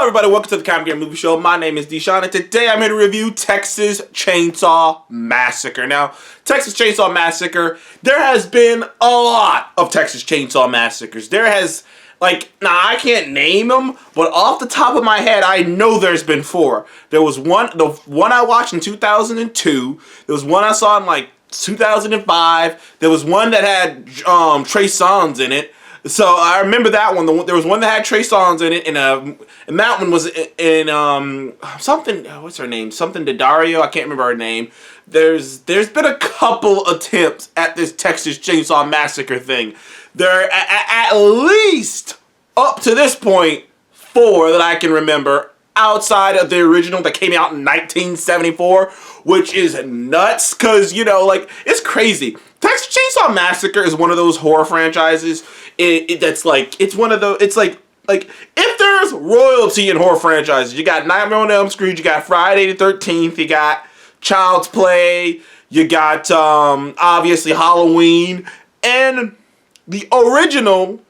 everybody, welcome to the Comic Game Movie Show. My name is Deshaun, and today I'm here to review Texas Chainsaw Massacre. Now, Texas Chainsaw Massacre, there has been a lot of Texas Chainsaw Massacres. There has, I can't name them, but off the top of my head, I know there's been 4. There was the one I watched in 2002. There was one I saw in, 2005. There was one that had Trey Songz in it. So I remember that one. There was one that had Trey Songz in it, and that one was in something. What's her name? Something to Dario. I can't remember her name. There's been a couple attempts at this Texas Chainsaw Massacre thing. There are at least up to this point 4 that I can remember outside of the original that came out in 1974, which is nuts because it's crazy. Texas Chainsaw Massacre is one of those horror franchises. If there's royalty in horror franchises, you got Nightmare on Elm Street, you got Friday the 13th, you got Child's Play, you got obviously Halloween, and the original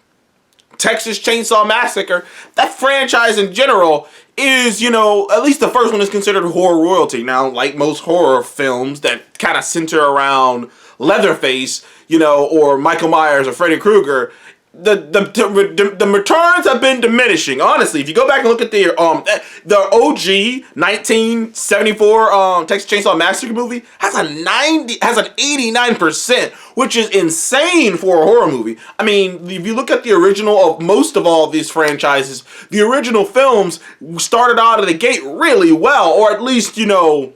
Texas Chainsaw Massacre. That franchise in general is, at least the first one is considered horror royalty. Now, like most horror films that kind of center around Leatherface, or Michael Myers or Freddy Krueger, the returns have been diminishing. Honestly, if you go back and look at the OG 1974 Texas Chainsaw Massacre movie has an 89%, which is insane for a horror movie. I mean, if you look at the original of most of all of these franchises, the original films started out of the gate really well, or at least they were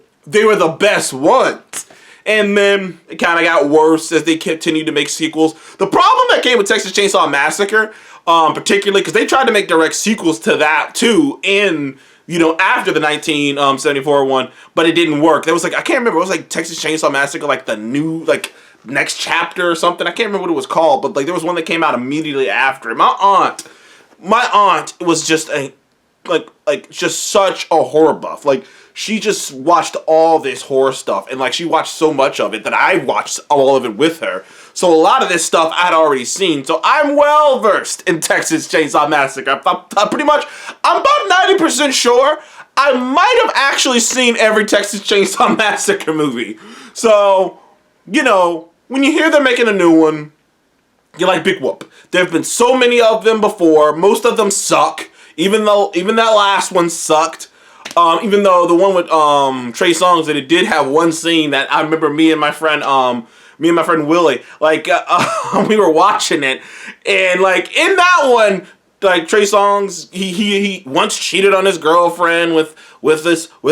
the best ones. And then it kind of got worse as they continued to make sequels. The problem that came with Texas Chainsaw Massacre, particularly because they tried to make direct sequels to that too in, after the 1974 one, but it didn't work. There was I can't remember, it was Texas Chainsaw Massacre, the new, next chapter or something. I can't remember what it was called, but there was one that came out immediately after it. My aunt was just just such a horror buff. She just watched all this horror stuff, and she watched so much of it that I watched all of it with her. So a lot of this stuff I'd already seen. So I'm well versed in Texas Chainsaw Massacre. I'm about 90% sure I might have actually seen every Texas Chainsaw Massacre movie. So, when you hear they're making a new one, you're like, big whoop. There have been so many of them before. Most of them suck. Even that last one sucked. Even though the one with Trey Songz, that it did have one scene that I remember me and my friend Willie, we were watching it, and in that one, Trey Songz, he once cheated on his girlfriend with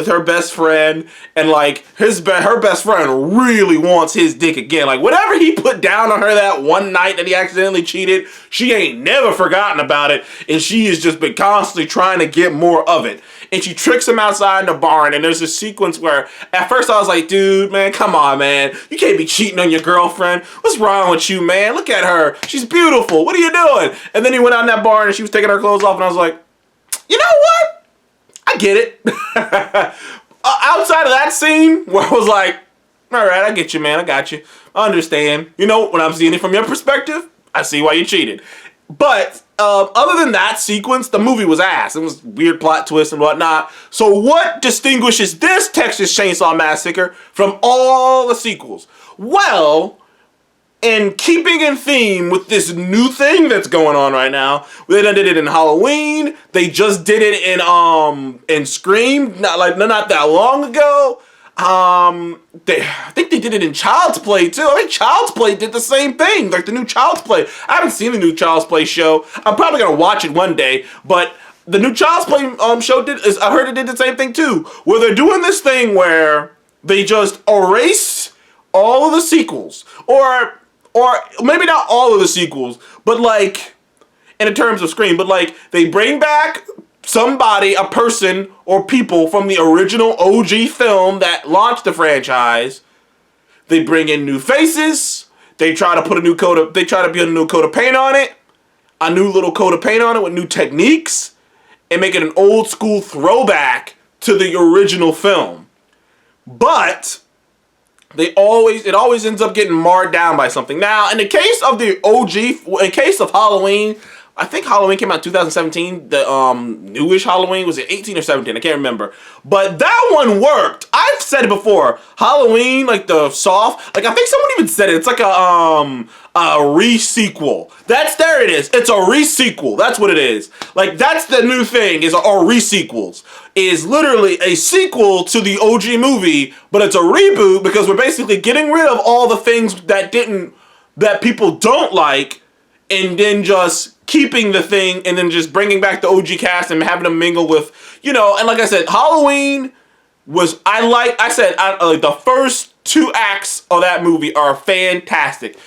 her best friend, and her best friend really wants his dick again. Whatever he put down on her that one night that he accidentally cheated, she ain't never forgotten about it, and she has just been constantly trying to get more of it. And she tricks him outside in the barn, and there's a sequence where at first I was like, dude, man, come on, man. You can't be cheating on your girlfriend. What's wrong with you, man? Look at her. She's beautiful. What are you doing? And then he went out in that barn, and she was taking her clothes off, and I was like, you know what? I get it. Outside of that scene where I was like, all right, I get you, man. I got you. I understand. When I'm seeing it from your perspective, I see why you cheated. But other than that sequence, the movie was ass. It was weird plot twists and whatnot. So what distinguishes this Texas Chainsaw Massacre from all the sequels? Well, in keeping in theme with this new thing that's going on right now, they done did it in Halloween. They just did it in Scream, not that long ago. I think they did it in Child's Play too. I think Child's Play did the same thing, the new Child's Play. I haven't seen the new Child's Play show. I'm probably gonna watch it one day, but the new Child's Play show I heard it did the same thing too, where they're doing this thing where they just erase all of the sequels, or maybe not all of the sequels, but in terms of Scream, but they bring back somebody, a person, or people from the original OG film that launched the franchise. They bring in new faces. They try to put a new coat of paint on it, a new little coat of paint on it with new techniques, and make it an old school throwback to the original film. But it always ends up getting marred down by something. Now, in the case of the OG, in case of Halloween, I think Halloween came out in 2017. The newish Halloween, was it 18 or 17? I can't remember. But that one worked. I've said it before. Halloween, like the soft, like I think someone even said it. It's like a re-sequel. There it is. It's a re-sequel. That's what it is. Like that's the new thing is re-sequels. Is literally a sequel to the OG movie, but it's a reboot because we're basically getting rid of all the things that people don't like, and then just keeping the thing, and then just bringing back the OG cast and having them mingle with, and like I said, Halloween was, like the first 2 acts of that movie are fantastic.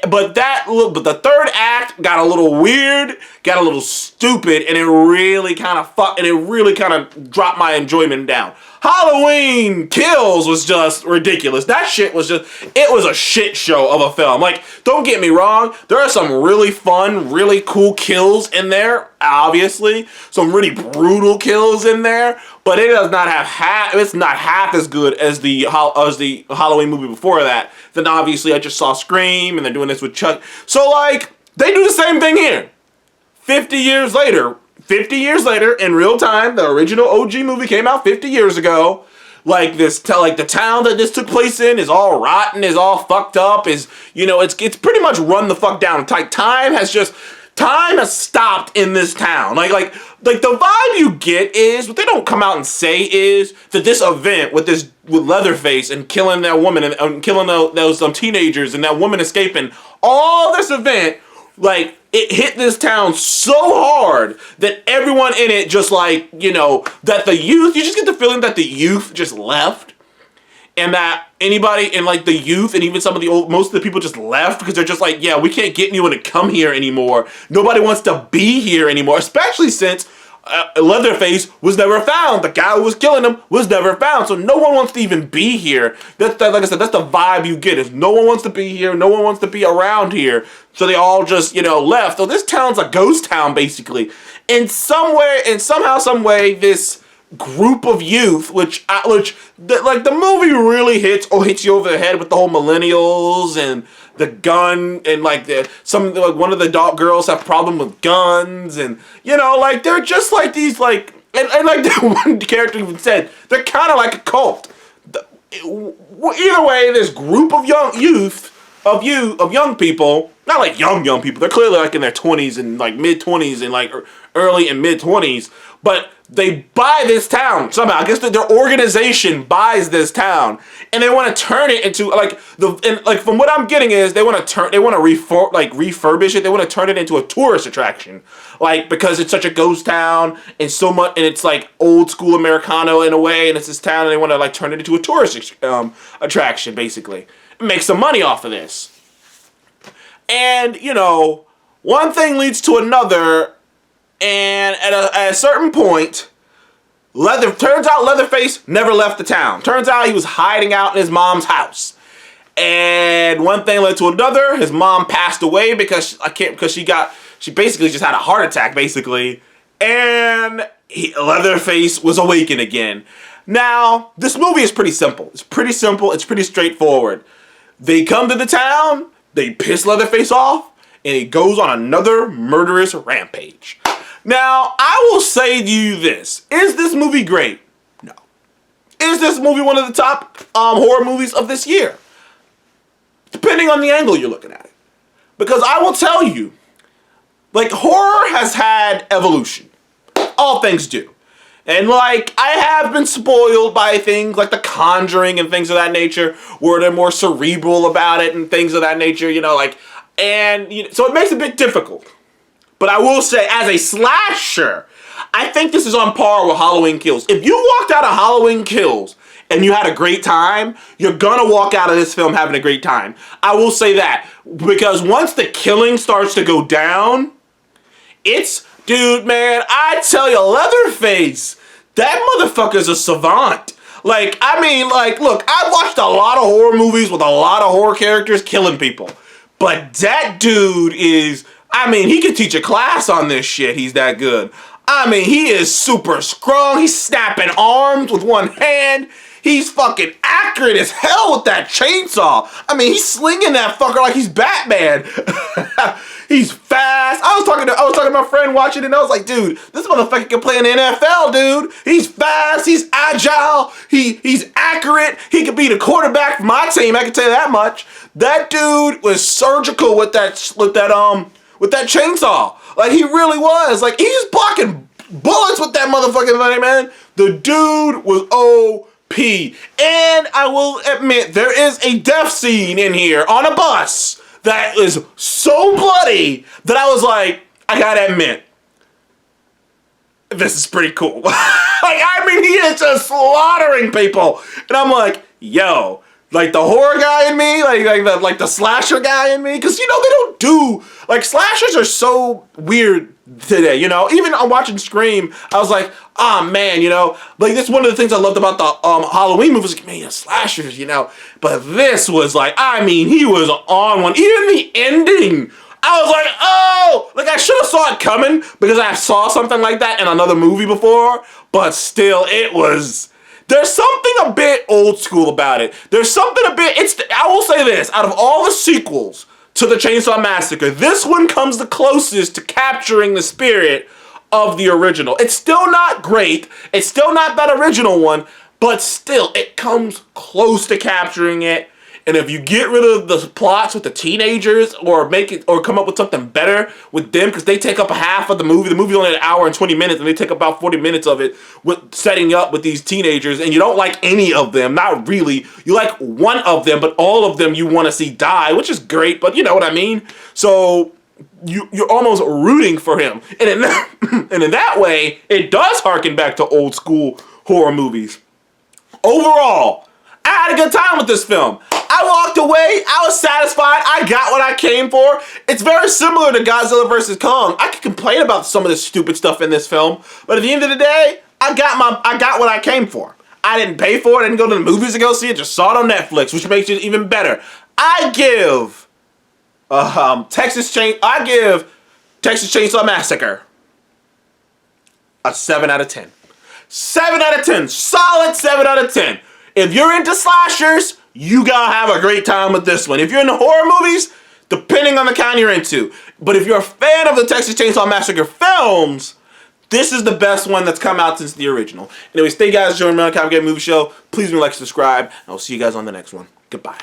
But the third act got a little weird, got a little stupid, and it really kind of dropped my enjoyment down. Halloween Kills was just ridiculous. That shit was it was a shit show of a film. Like, don't get me wrong, there are some really fun, really cool kills in there, obviously. Some really brutal kills in there, but it does not have it's not half as good as the Halloween movie before that. Then obviously I just saw Scream, and they're doing this with Chuck. So like, they do the same thing here. 50 years later, in real time, the original OG movie came out 50 years ago. Like the town that this took place in is all rotten, is all fucked up, it's pretty much run the fuck down. Time has stopped in this town. Like the vibe you get is, what they don't come out and say is that this event with Leatherface and killing that woman and killing those teenagers and that woman escaping, all this event, like, it hit this town so hard that everyone in it just like, that the youth, you just get the feeling that the youth just left, and that anybody in like the youth and even some of most of the people just left because they're just like, yeah, we can't get anyone to come here anymore. Nobody wants to be here anymore, especially since Leatherface was never found. The guy who was killing him was never found, so no one wants to even be here. Like I said, that's the vibe you get, is no one wants to be here, no one wants to be around here, so they all just, left. So this town's a ghost town, basically. And somehow, some way, this group of youth, which the movie really hits you over the head with the whole millennials and the gun, and like one of the girls have problem with guns, and like they're just like these like, and like the one character even said, they're kind of like a cult. Either way, this group of young people, not like young people, they're clearly like in their 20s and like mid-20s and like early and mid-20s, but they buy this town somehow. I guess their organization buys this town, and they want to turn it into from what I'm getting is they want to refurbish it. They want to turn it into a tourist attraction, like, because it's such a ghost town and it's like old school Americano in a way, and it's this town, and they want to like turn it into a tourist attraction, basically. Make some money off of this. And, one thing leads to another, and at a certain point, turns out Leatherface never left the town. Turns out he was hiding out in his mom's house. And one thing led to another. His mom passed away because she basically just had a heart attack, basically. And Leatherface was awakened again. Now, this movie is pretty simple. It's pretty straightforward. They come to the town, they piss Leatherface off, and he goes on another murderous rampage. Now, I will say to you this. Is this movie great? No. Is this movie one of the top horror movies of this year? Depending on the angle you're looking at it. Because I will tell you, like, horror has had evolution. All things do. And like, I have been spoiled by things like The Conjuring and things of that nature, where they're more cerebral about it and things of that nature, so it makes it a bit difficult. But I will say, as a slasher, I think this is on par with Halloween Kills. If you walked out of Halloween Kills and you had a great time, you're gonna walk out of this film having a great time. I will say that, because once the killing starts to go down, dude, man, I tell you, Leatherface, that motherfucker's a savant. Like, I mean, like, look, I've watched a lot of horror movies with a lot of horror characters killing people. But that dude he could teach a class on this shit. He's that good. I mean, he is super strong. He's snapping arms with one hand. He's fucking accurate as hell with that chainsaw. I mean, he's slinging that fucker like he's Batman. He's fast. I was talking to my friend watching it, and I was like, dude, this motherfucker can play in the NFL, dude. He's fast. He's agile. He's accurate. He could be the quarterback for my team. I can tell you that much. That dude was surgical with that chainsaw. Like, he really was. Like, he's blocking bullets with that motherfucking thing, man. The dude was OP. And I will admit, there is a death scene in here on a bus that is so bloody that I was like, I gotta admit, this is pretty cool. Like, I mean, he is just slaughtering people. And I'm like, yo, like the horror guy in me, like the slasher guy in me, because, you know, they don't do, like, slashers are so weird today, you know? Even I'm watching Scream, I was like, oh man, you know, like, this is one of the things I loved about the Halloween movies, like, man, slashers, you know? But this was like, I mean, he was on one. Even the ending, I was like, oh, like, I should have saw it coming because I saw something like that in another movie before, but still, it was... There's something a bit old school about it. There's something a bit, I will say this, out of all the sequels to the Chainsaw Massacre, this one comes the closest to capturing the spirit of the original. It's still not great, it's still not that original one, but still, it comes close to capturing it. And if you get rid of the plots with the teenagers, or come up with something better with them, because they take up a half of the movie's only an hour and 20 minutes, and they take about 40 minutes of it with setting up with these teenagers, and you don't like any of them, not really. You like one of them, but all of them you want to see die, which is great, but you know what I mean? So you're almost rooting for him. And in that way, it does harken back to old school horror movies. Overall, I had a good time with this film. I walked away, I was satisfied, I got what I came for. It's very similar to Godzilla vs. Kong. I could complain about some of the stupid stuff in this film, but at the end of the day, I got what I came for. I didn't pay for it, I didn't go to the movies to go see it, just saw it on Netflix, which makes it even better. I give Texas Chainsaw Massacre a 7 out of 10. 7 out of 10, solid 7 out of 10. If you're into slashers, you gotta have a great time with this one. If you're into horror movies, depending on the kind you're into. But if you're a fan of the Texas Chainsaw Massacre films, this is the best one that's come out since the original. Anyways, thank you guys for joining me on Copycat Movie Show. Please like, subscribe, and I'll see you guys on the next one. Goodbye.